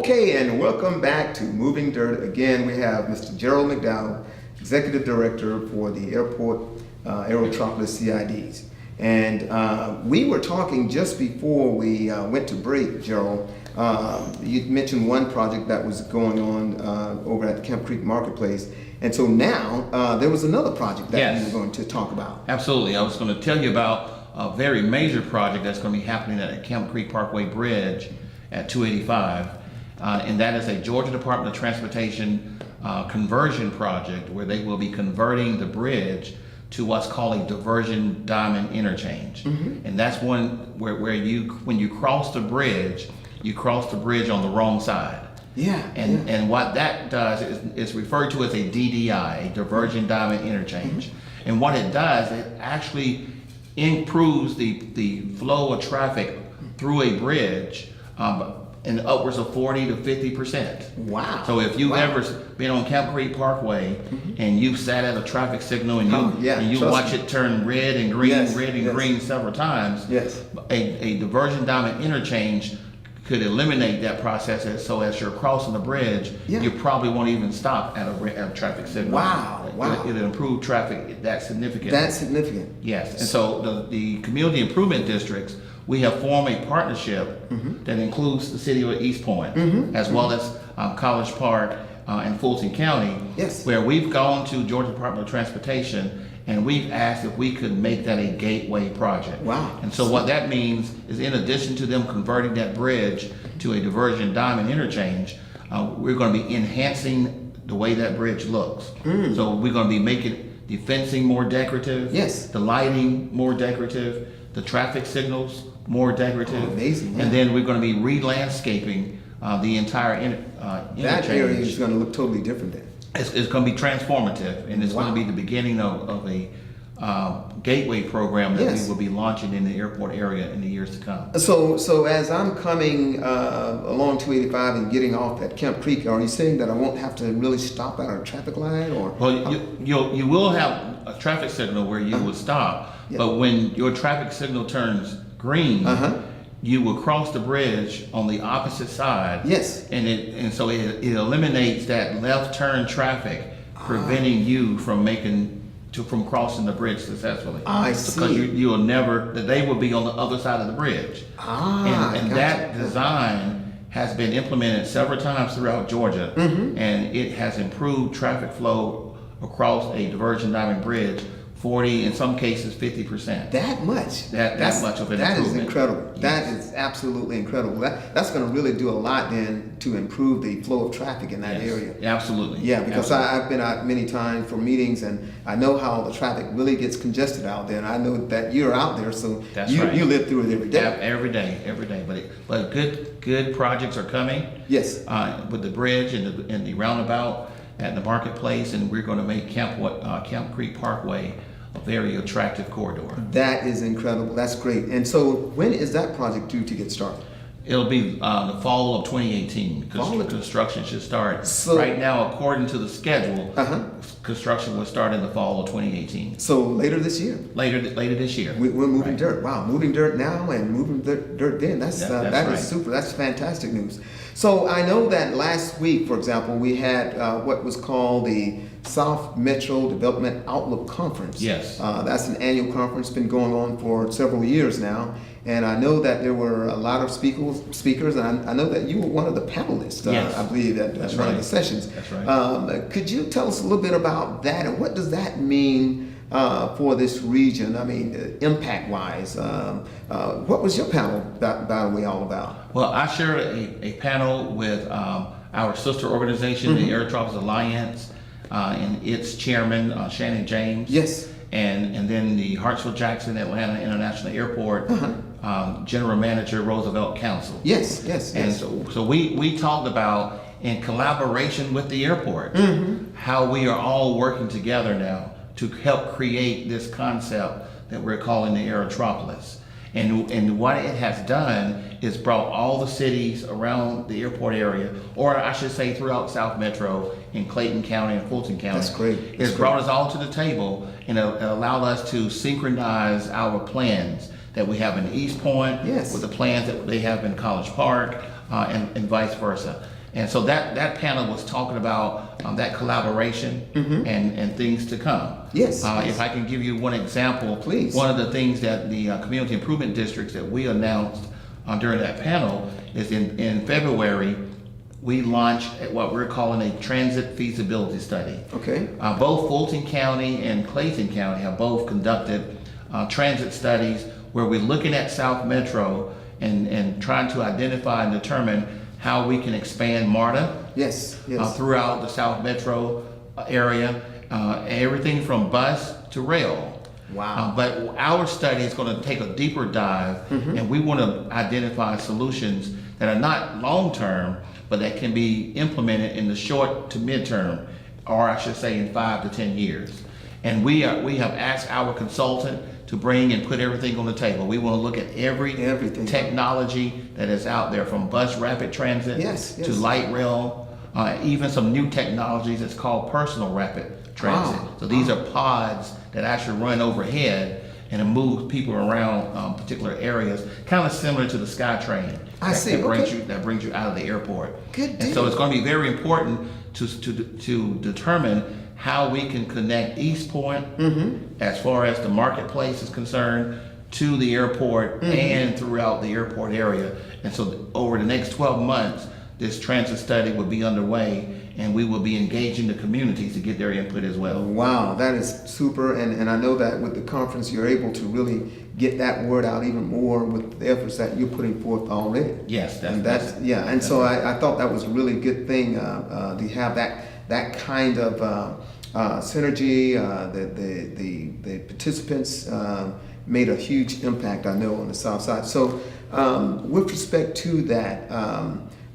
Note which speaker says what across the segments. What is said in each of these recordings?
Speaker 1: Okay, and welcome back to Moving Dirt. Again, we have Mr. Gerald McDowell, Executive Director for the Airport Aerotropolis CIDs. And we were talking just before we went to break, Gerald. You mentioned one project that was going on over at the Camp Creek Marketplace. And so now there was another project that you were going to talk about.
Speaker 2: Absolutely. I was going to tell you about a very major project that's going to be happening at Camp Creek Parkway Bridge at 285. And that is a Georgia Department of Transportation conversion project where they will be converting the bridge to what's called a diversion diamond interchange. Mm-hmm. And that's one where when you cross the bridge, you cross the bridge on the wrong side. And what that does is referred to as a DDI, a diversion diamond interchange. Mm-hmm. And what it does, it actually improves the flow of traffic through a bridge in upwards of 40 to 50%.
Speaker 1: Wow.
Speaker 2: So if you've ever been on Camp Creek Parkway and you've sat at a traffic signal and you watch it turn red and green, green several times, a diversion diamond interchange could eliminate that process. So as you're crossing the bridge, you probably won't even stop at a traffic signal.
Speaker 1: Wow.
Speaker 2: It'll improve traffic that significant.
Speaker 1: That's significant.
Speaker 2: Yes. And so the community improvement districts, we have formed a partnership that includes the city of East Point, as well as College Park and Fulton County, where we've gone to Georgia Department of Transportation and we've asked if we could make that a gateway project.
Speaker 1: Wow.
Speaker 2: And so what that means is, in addition to them converting that bridge to a diversion diamond interchange, we're going to be enhancing the way that bridge looks. So we're going to be making the fencing more decorative, the lighting more decorative, the traffic signals more decorative.
Speaker 1: Oh, amazing.
Speaker 2: And then we're going to be re-landscaping the entire interchange.
Speaker 1: That area is going to look totally different then.
Speaker 2: It's going to be transformative, and it's going to be the beginning of a gateway program that we will be launching in the airport area in the years to come.
Speaker 1: So as I'm coming along 285 and getting off at Camp Creek, are you saying that I won't have to really stop at a traffic light, or?
Speaker 2: Well, you will have a traffic signal where you will stop, but when your traffic signal turns green, you will cross the bridge on the opposite side. And so it eliminates that left turn traffic, preventing you from from crossing the bridge successfully.
Speaker 1: I see.
Speaker 2: Because you will never, they will be on the other side of the bridge. And that design has been implemented several times throughout Georgia, and it has improved traffic flow across a diversion diamond bridge 40, in some cases 50%.
Speaker 1: That much?
Speaker 2: That much of an improvement.
Speaker 1: That is incredible. That is absolutely incredible. That's going to really do a lot then to improve the flow of traffic in that area.
Speaker 2: Absolutely.
Speaker 1: Yeah, because I've been out many times for meetings, and I know how the traffic really gets congested out there, and I know that you're out there, so you live through it every day.
Speaker 2: Every day. But good projects are coming. With the bridge and the roundabout at the marketplace, and we're going to make Camp Creek Parkway a very attractive corridor. That
Speaker 1: is incredible. That's great. And so when is that project due to get started?
Speaker 2: It'll be the fall of 2018. Construction should start. Right now, according to the schedule, construction will start in the fall of 2018.
Speaker 1: So later this year?
Speaker 2: Later this year.
Speaker 1: We're moving dirt. Wow, moving dirt now and moving dirt then. That is super. That's fantastic news. So I know that last week, for example, we had what was called the South Metro Development Outlook Conference. That's an annual conference, been going on for several years now. And I know that there were a lot of speakers, and I know that you were one of the panelists, I believe, at one of the sessions.
Speaker 2: That's right.
Speaker 1: Could you tell us a little bit about that, and what does that mean for this region? I mean, impact-wise, what was your panel, by the way, all about?
Speaker 2: Well, I shared a panel with our sister organization, the Aerotropolis Alliance, and its chairman, Shannon James. And then the Hartsfield-Jackson Atlanta International Airport General Manager Roosevelt Council. And so we talked about, in collaboration with the airport, how we are all working together now to help create this concept that we're calling the Aerotropolis. And what it has done is brought all the cities around the airport area, or I should say throughout South Metro, in Clayton County and Fulton County.
Speaker 1: That's great.
Speaker 2: It's brought us all to the table and allowed us to synchronize our plans that we have in East Point with the plans that they have in College Park, and vice versa. And so that panel was talking about that collaboration and things to come.
Speaker 1: Yes.
Speaker 2: If I can give you one example,
Speaker 1: please.
Speaker 2: One of the things that the community improvement districts that we announced during that panel is in February, we launched what we're calling a transit feasibility study.
Speaker 1: Okay.
Speaker 2: Both Fulton County and Clayton County have both conducted transit studies where we're looking at South Metro and trying to identify and determine how we can expand MARTA
Speaker 1: Yes.
Speaker 2: throughout the South Metro area, everything from bus to rail.
Speaker 1: Wow.
Speaker 2: But our study is going to take a deeper dive, and we want to identify solutions that are not long-term, but that can be implemented in the short to mid-term, or I should say in 5 to 10 years. And we have asked our consultant to bring and put everything on the table. We want to look at everything technology that is out there, from bus rapid transit to light rail, even some new technologies that's called personal rapid transit.
Speaker 1: Wow.
Speaker 2: So these are pods that actually run overhead and it moves people around particular areas, kind of similar to the SkyTrain. That brings you out of the airport.
Speaker 1: Good deal.
Speaker 2: And so it's going to be very important to determine how we can connect East Point, as far as the marketplace is concerned, to the airport and throughout the airport area. And so over the next 12 months, this transit study will be underway, and we will be engaging the communities to get their input as well.
Speaker 1: Wow, that is super, and I know that with the conference you're able to really get that word out even more with the efforts that you're putting forth already.
Speaker 2: Yes,
Speaker 1: I thought that was a really good thing to have that kind of synergy. The participants made a huge impact, I know, on the South Side. So with respect to that,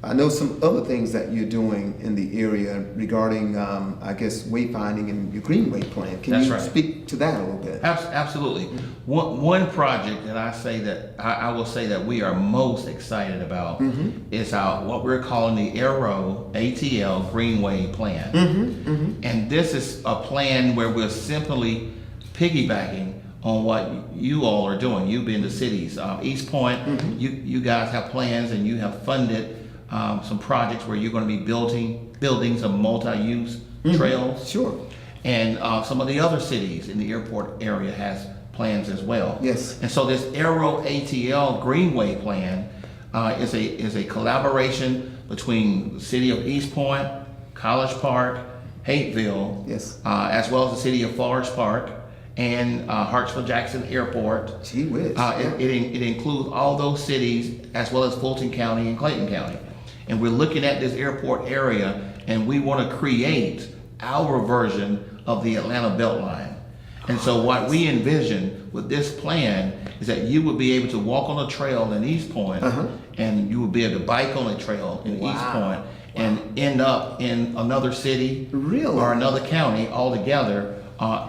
Speaker 1: I know some other things that you're doing in the area regarding, I guess, wayfinding and your Greenway plan. Can you speak to that a little bit?
Speaker 2: Absolutely. One project that I will say that we are most excited about is what we're calling the ATL Greenway plan. And this is a plan where we're simply piggybacking on what you all are doing, you being the cities. East Point, you guys have plans and you have funded some projects where you're going to be building some multi-use trails.
Speaker 1: Sure.
Speaker 2: And some of the other cities in the airport area has plans as well.
Speaker 1: Yes.
Speaker 2: And so this ATL Greenway plan is a collaboration between the city of East Point, College Park, Hateville, as well as the city of Forest Park, and Hartsville-Jackson Airport.
Speaker 1: Gee whiz.
Speaker 2: It includes all those cities as well as Fulton County and Clayton County. And we're looking at this airport area, and we want to create our version of the Atlanta Beltline. And so what we envision with this plan is that you would be able to walk on a trail in East Point, and you would be able to bike on a trail in East Point, and end up in another city or another county altogether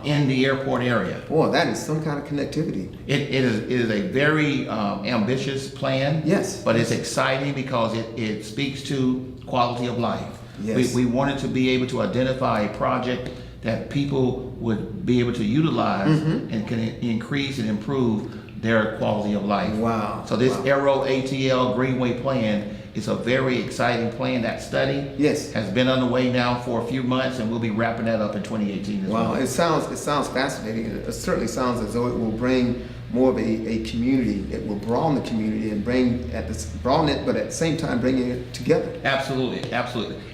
Speaker 2: in the airport area.
Speaker 1: Boy, that is some kind of connectivity.
Speaker 2: It is a very ambitious plan.
Speaker 1: Yes.
Speaker 2: But it's exciting because it speaks to quality of life.
Speaker 1: Yes.
Speaker 2: We wanted to be able to identify a project that people would be able to utilize and can increase and improve their quality of life.
Speaker 1: Wow.
Speaker 2: So this ATL Greenway plan is a very exciting plan. That study has been underway now for a few months, and we'll be wrapping that up in 2018 as well.
Speaker 1: Wow, it sounds fascinating. It certainly sounds as though it will bring more of a community. It will broaden the community and broaden it, but at the same time bringing it together.
Speaker 2: Absolutely.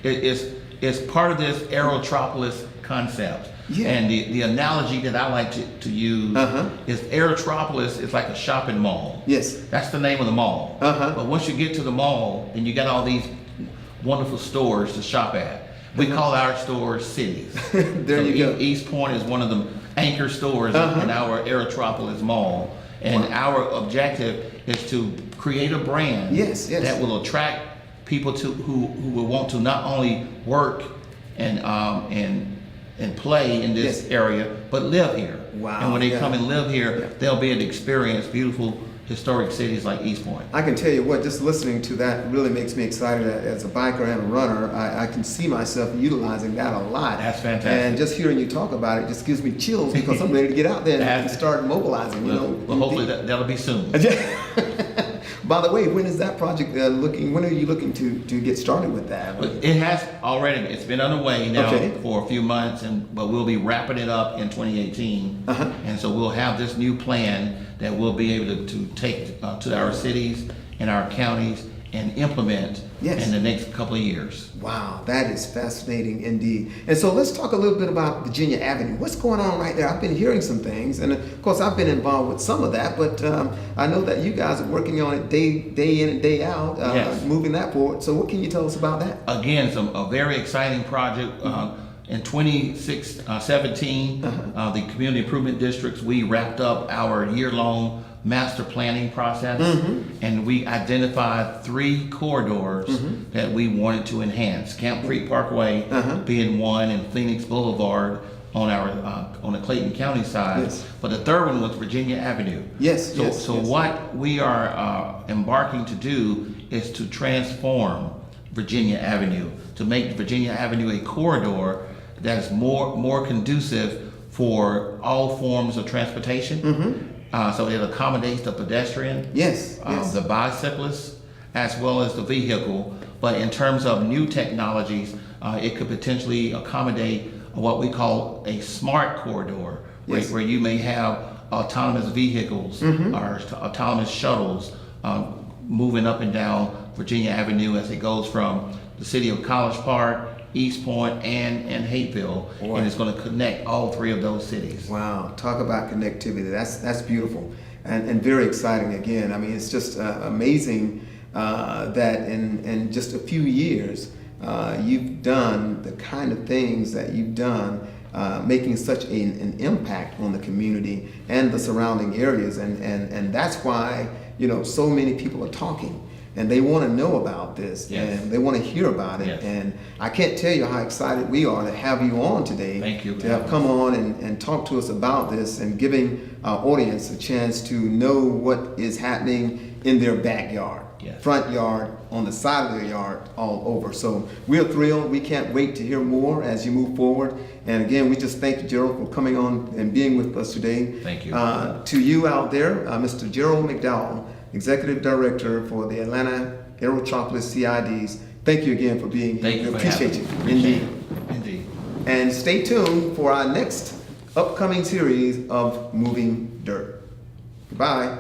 Speaker 2: It's part of this Aerotropolis concept. Yeah. And the analogy that I like to use is Aerotropolis is like a shopping mall.
Speaker 1: Yes.
Speaker 2: That's the name of the mall. But once you get to the mall, and you got all these wonderful stores to shop at, we call our stores cities.
Speaker 1: You go.
Speaker 2: East Point is one of the anchor stores in our Aerotropolis mall. And our objective is to create a brand that will attract people who will want to not only work and play in this area, but live here.
Speaker 1: Wow.
Speaker 2: And when they come and live here, they'll be able to experience beautiful historic cities like East Point.
Speaker 1: I can tell you what, just listening to that really makes me excited. As a biker and a runner, I can see myself utilizing that a lot.
Speaker 2: That's fantastic.
Speaker 1: And just hearing you talk about it just gives me chills because I'm ready to get out there and start mobilizing.
Speaker 2: Well, hopefully that'll be soon.
Speaker 1: By the way, when is that project when are you looking to get started with that?
Speaker 2: It has already, it's been underway now
Speaker 1: Okay.
Speaker 2: for a few months, but we'll be wrapping it up in 2018. And so we'll have this new plan that we'll be able to take to our cities and our counties and implement in the next couple of years.
Speaker 1: Wow, that is fascinating indeed. And so let's talk a little bit about Virginia Avenue. What's going on right there? I've been hearing some things, and of course I've been involved with some of that, but I know that you guys are working on it day in and day out, moving that forward. So what can you tell us about that?
Speaker 2: Again, a very exciting project. In 2017, the community improvement districts, we wrapped up our year-long master planning process, and we identified 3 corridors that we wanted to enhance. Camp Creek Parkway being one, and Phoenix Boulevard on the Clayton County side. But the third one was Virginia Avenue. So what we are embarking to do is to transform Virginia Avenue, to make Virginia Avenue a corridor that's more conducive for all forms of transportation. So it accommodates the pedestrian, the bicyclist, as well as the vehicle. But in terms of new technologies, it could potentially accommodate what we call a smart corridor, where you may have autonomous vehicles or autonomous shuttles moving up and down Virginia Avenue as it goes from the city of College Park, East Point, and Hateville, and it's going to connect all 3 of those cities.
Speaker 1: Wow, talk about connectivity. That's beautiful and very exciting. Again, I mean, it's just amazing that in just a few years you've done the kind of things that you've done, making such an impact on the community and the surrounding areas, and that's why so many people are talking. And they want to know about this, and they want to hear about it. And I can't tell you how excited we are to have you on today.
Speaker 2: Thank you.
Speaker 1: To have come on and talk to us about this, and giving our audience a chance to know what is happening in their backyard, front yard, on the side of their yard, all over. So we're thrilled. We can't wait to hear more as you move forward. And again, we just thank you, Gerald, for coming on and being with us today.
Speaker 2: Thank you.
Speaker 1: To you out there, Mr. Gerald McDowell, Executive Director for the Atlanta Aerotropolis CIDs. Thank you again for being here.
Speaker 2: Thank you.
Speaker 1: We appreciate you.
Speaker 2: Indeed.
Speaker 1: And stay tuned for our next upcoming series of Moving Dirt. Goodbye.